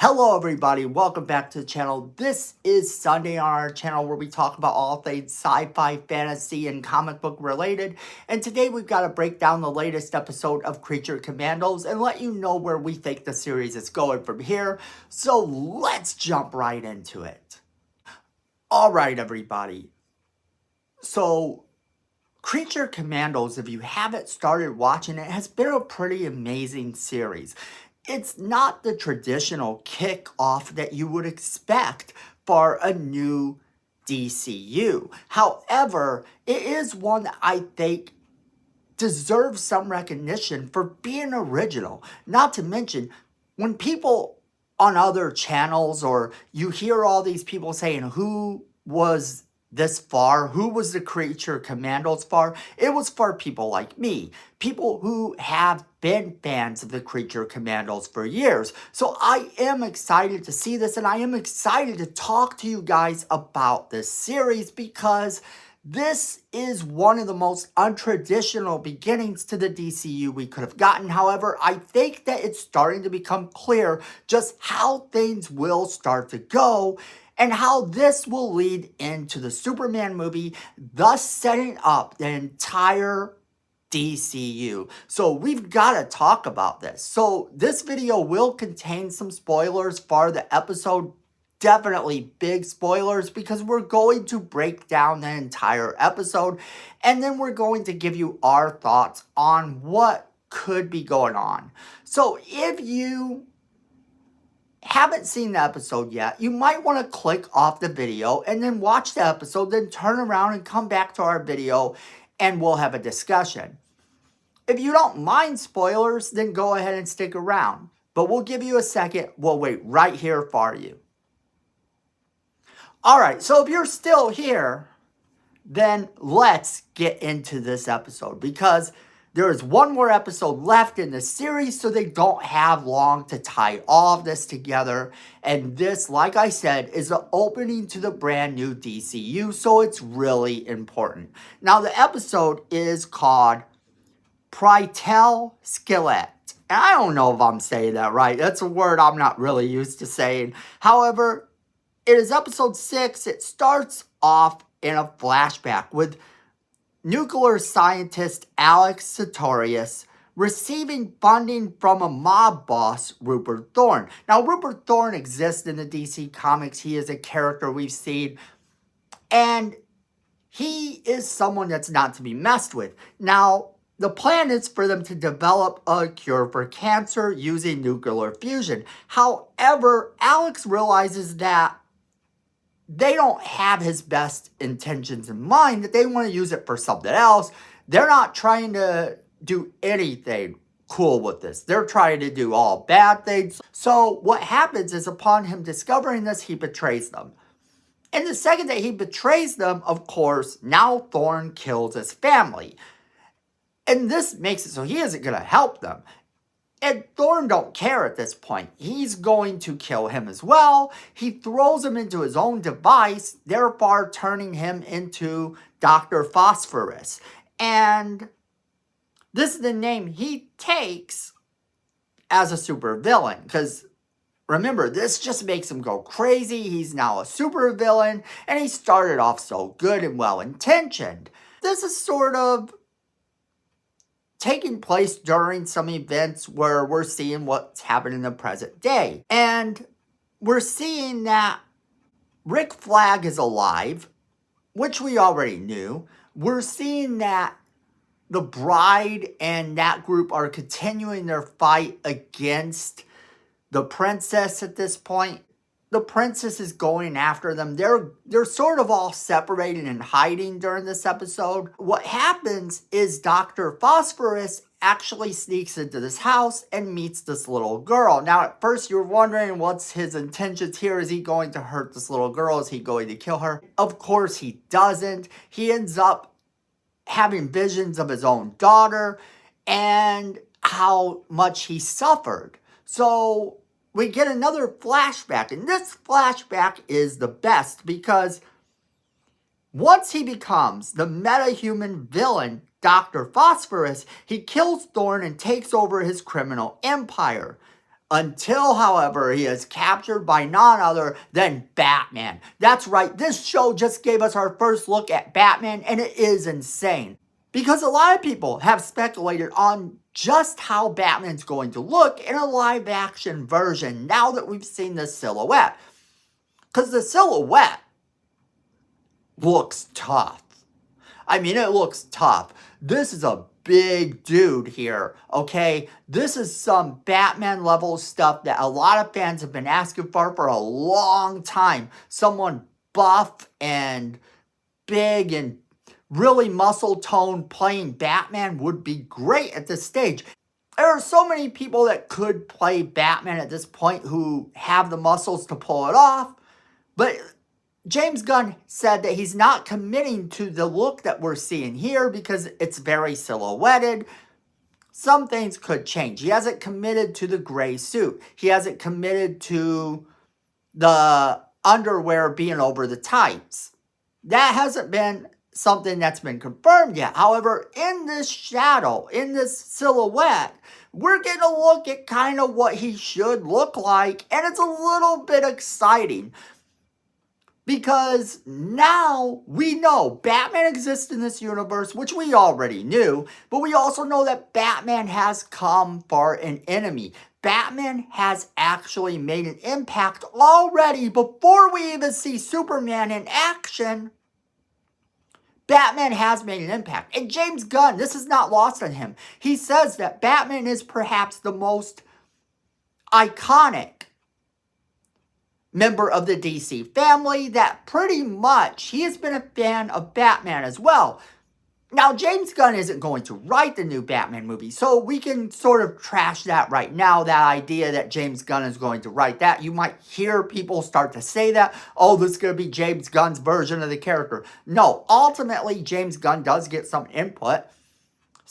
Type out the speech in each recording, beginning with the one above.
Hello everybody, welcome back to the channel. This is Sunday on our channel where we talk about all things sci-fi, fantasy, and comic book related. And today we've got to break down the latest episode of Creature Commandos and let you know where we think the series is going from here. So let's jump right into it. Alright everybody, so Creature Commandos, if you haven't started watching it, has been a pretty amazing series. It's not the traditional kickoff that you would expect for a new DCU. However, it is one that I think deserves some recognition for being original. Not to mention, when people on other channels or you hear all these people saying who was this far, who was the Creature Commandos for, it was for people like me, people who have been fans of the Creature Commandos for years. So I am excited to see this, and I am excited to talk to you guys about this series because this is one of the most untraditional beginnings to the DCU we could have gotten. However, I think that it's starting to become clear just how things will start to go and how this will lead into the Superman movie, thus setting up the entire DCU. So we've got to talk about this. So this video will contain some spoilers for the episode. Definitely big spoilers because we're going to break down the entire episode and then we're going to give you our thoughts on what could be going on. So if you haven't seen the episode yet, you might want to click off the video and then watch the episode, then turn around and come back to our video and we'll have a discussion. If you don't mind spoilers, then go ahead and stick around. But we'll give you a second. We'll wait right here for you. Alright, so if you're still here, then let's get into this episode because there is one more episode left in the series, so they don't have long to tie all of this together. And this, like I said, is the opening to the brand new DCU, so it's really important. Now, the episode is called Pritel Skillet. And I don't know if I'm saying that right. That's a word I'm not really used to saying. However, it is episode 6. It starts off in a flashback with nuclear scientist Alex Sartorius receiving funding from a mob boss, Rupert Thorne. Now, Rupert Thorne exists in the DC Comics. He is a character we've seen, and he is someone that's not to be messed with. Now, the plan is for them to develop a cure for cancer using nuclear fusion. However, Alex realizes that they don't have his best intentions in mind, that they want to use it for something else. They're not trying to do anything cool with this. They're trying to do all bad things. So what happens is upon him discovering this, he betrays them. And the second that he betrays them, of course, now Thorne kills his family. And this makes it so he isn't going to help them. And Thorne don't care at this point. He's going to kill him as well. He throws him into his own device, therefore turning him into Dr. Phosphorus. And this is the name he takes as a supervillain. Because remember, this just makes him go crazy. He's now a supervillain. And he started off so good and well-intentioned. This is sort of taking place during some events where we're seeing what's happening in the present day. And we're seeing that Rick Flag is alive, which we already knew. We're seeing that the Bride and that group are continuing their fight against the Princess at this point. The Princess is going after them. They're sort of all separated and hiding during this episode. What happens is Dr. Phosphorus actually sneaks into this house and meets this little girl. Now, at first, you're wondering what's his intentions here. Is he going to hurt this little girl? Is he going to kill her? Of course, he doesn't. He ends up having visions of his own daughter and how much he sufferd. So we get another flashback, and this flashback is the best because once he becomes the meta-human villain, Dr. Phosphorus, he kills Thorne and takes over his criminal empire. Until, however, he is captured by none other than Batman. That's right, this show just gave us our first look at Batman, and it is insane. Because a lot of people have speculated on just how Batman's going to look in a live action version now that we've seen the silhouette. Because the silhouette looks tough. I mean, it looks tough. This is a big dude here, okay? This is some Batman level stuff that a lot of fans have been asking for a long time. Someone buff and big and really muscle tone playing Batman would be great at this stage. There are so many people that could play Batman at this point who have the muscles to pull it off, but James Gunn said that he's not committing to the look that we're seeing here because it's very silhouetted. Some things could change. He hasn't committed to the gray suit. He hasn't committed to the underwear being over the tights. That hasn't been something that's been confirmed yet. However, in this shadow, in this silhouette, we're getting a look at kind of what he should look like, and it's a little bit exciting. Because now we know Batman exists in this universe, which we already knew, but we also know that Batman has come for an enemy. Batman has actually made an impact already before we even see Superman in action. Batman has made an impact. And James Gunn, this is not lost on him. He says that Batman is perhaps the most iconic member of the DC family, that pretty much he has been a fan of Batman as well. Now, James Gunn isn't going to write the new Batman movie, so we can sort of trash that right now, that idea that James Gunn is going to write that. You might hear people start to say that, oh, this is going to be James Gunn's version of the character. No, ultimately, James Gunn does get some input.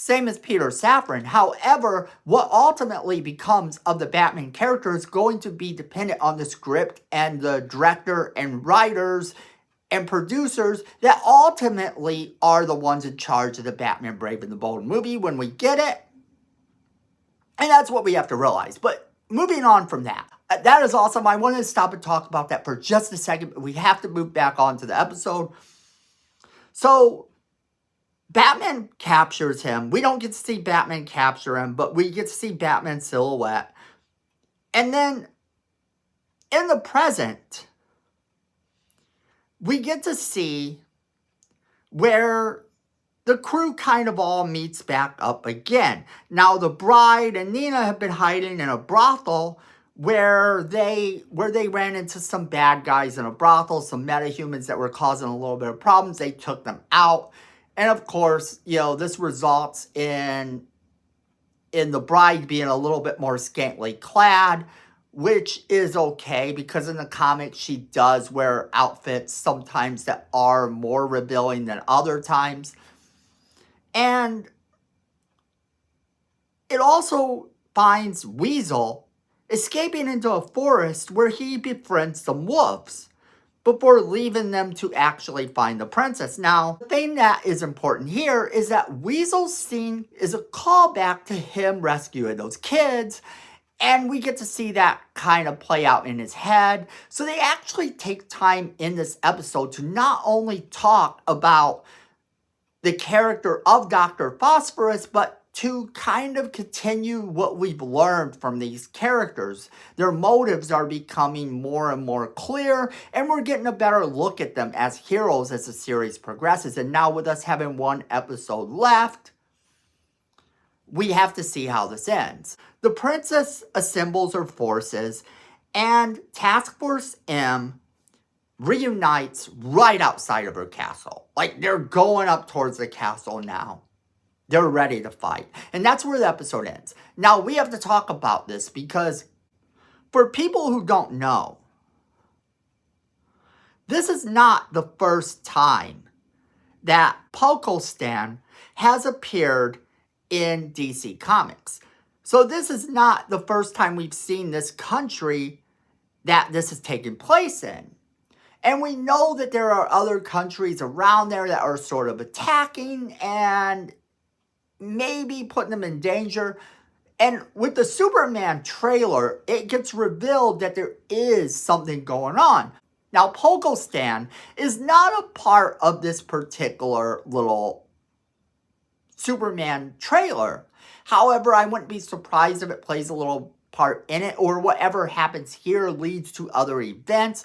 Same as Peter Safran. However, what ultimately becomes of the Batman character is going to be dependent on the script and the director and writers and producers that ultimately are the ones in charge of the Batman Brave and the Bold movie when we get it. And that's what we have to realize. But moving on from that, that is awesome. I wanted to stop and talk about that for just a second, but we have to move back on to the episode. So Batman captures him. We don't get to see Batman capture him, but we get to see Batman's silhouette. And then in the present, we get to see where the crew kind of all meets back up again. Now, the bride and Nina have been hiding in a brothel where they ran into some bad guys in a brothel, some metahumans that were causing a little bit of problems. They took them out. And of course, you know, this results in the bride being a little bit more scantily clad, which is okay because in the comics she does wear outfits sometimes that are more revealing than other times. And it also finds Weasel escaping into a forest where he befriends some wolves before leaving them to actually find the princess. Now, the thing that is important here is that Weasel's scene is a callback to him rescuing those kids, and we get to see that kind of play out in his head. So they actually take time in this episode to not only talk about the character of Dr. Phosphorus, but to kind of continue what we've learned from these characters. Their motives are becoming more and more clear, and we're getting a better look at them as heroes as the series progresses. And now with us having one episode left, we have to see how this ends. The princess assembles her forces, and Task Force M reunites right outside of her castle. Like, they're going up towards the castle now. They're ready to fight. And that's where the episode ends. Now, we have to talk about this because for people who don't know, this is not the first time that Poco Stan has appeared in DC Comics. So this is not the first time we've seen this country that this has taken place in. And we know that there are other countries around there that are sort of attacking and maybe putting them in danger. And with the Superman trailer, it gets revealed that there is something going on. Now, Pogo Stan is not a part of this particular little Superman trailer. However, I wouldn't be surprised if it plays a little part in it, or whatever happens here leads to other events,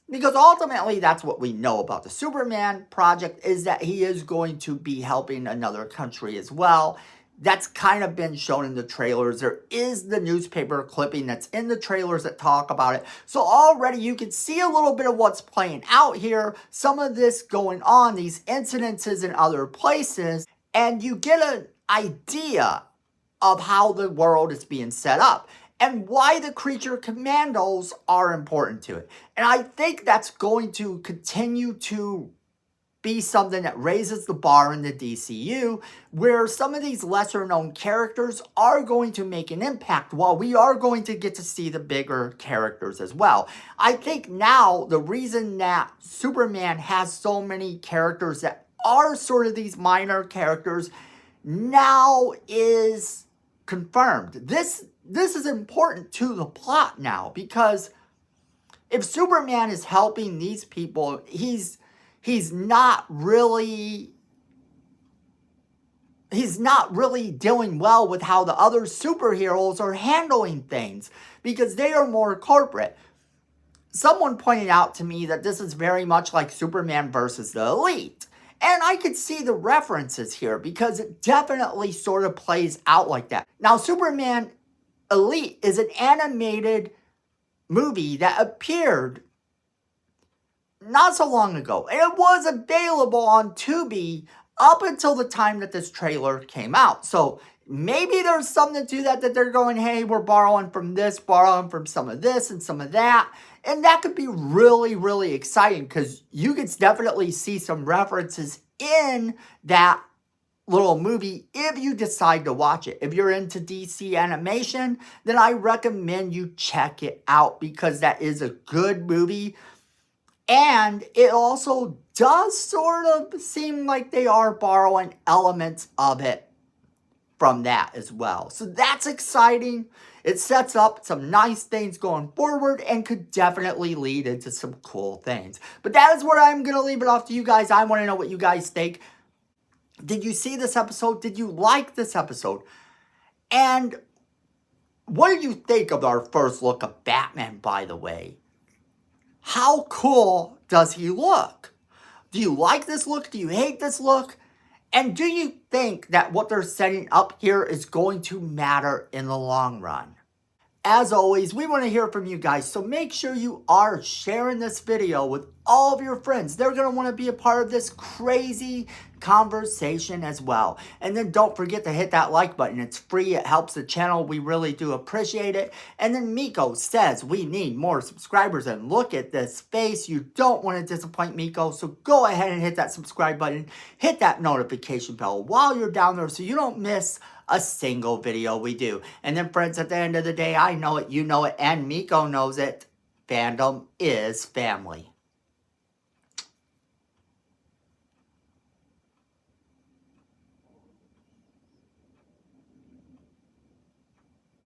because ultimately that's what we know about the Superman project, is that he is going to be helping another country as well. That's kind of been shown in the trailers. There is the newspaper clipping that's in the trailers that talk about it. So already you can see a little bit of what's playing out here. Some of this going on, these incidences in other places. And you get an idea of how the world is being set up and why the creature commandos are important to it. And I think that's going to continue to be something that raises the bar in the DCU, where some of these lesser known characters are going to make an impact, while we are going to get to see the bigger characters as well. I think now the reason that Superman has so many characters that are sort of these minor characters now is confirmed. This is important to the plot now, because if Superman is helping these people, he's not really doing well with how the other superheroes are handling things, because they are more corporate. Someone pointed out to me that this is very much like Superman versus the Elite. And I could see the references here, because it definitely sort of plays out like that. Now, Superman Elite is an animated movie that appeared not so long ago. And it was available on Tubi up until the time that this trailer came out. So maybe there's something to that they're going, hey, we're borrowing from this, borrowing from some of this and some of that. And that could be really, really exciting, because you could definitely see some references in that little movie if you decide to watch it. If you're into DC animation, then I recommend you check it out, because that is a good movie. And it also does sort of seem like they are borrowing elements of it from that as well. So that's exciting. It sets up some nice things going forward and could definitely lead into some cool things. But that is where I'm going to leave it off to you guys. I want to know what you guys think. Did you see this episode? Did you like this episode? And what do you think of our first look of Batman, by the way? How cool does he look? Do you like this look? Do you hate this look? And do you think that what they're setting up here is going to matter in the long run? As always, we want to hear from you guys, so make sure you are sharing this video with all of your friends. They're going to want to be a part of this crazy conversation as well. And then don't forget to hit that like button. It's free. It helps the channel. We really do appreciate it. And then Miko says we need more subscribers. And look at this face. You don't want to disappoint Miko. So go ahead and hit that subscribe button. Hit that notification bell while you're down there so you don't miss a single video we do. And then friends, at the end of the day, I know it, you know it, and Miko knows it. Fandom is family.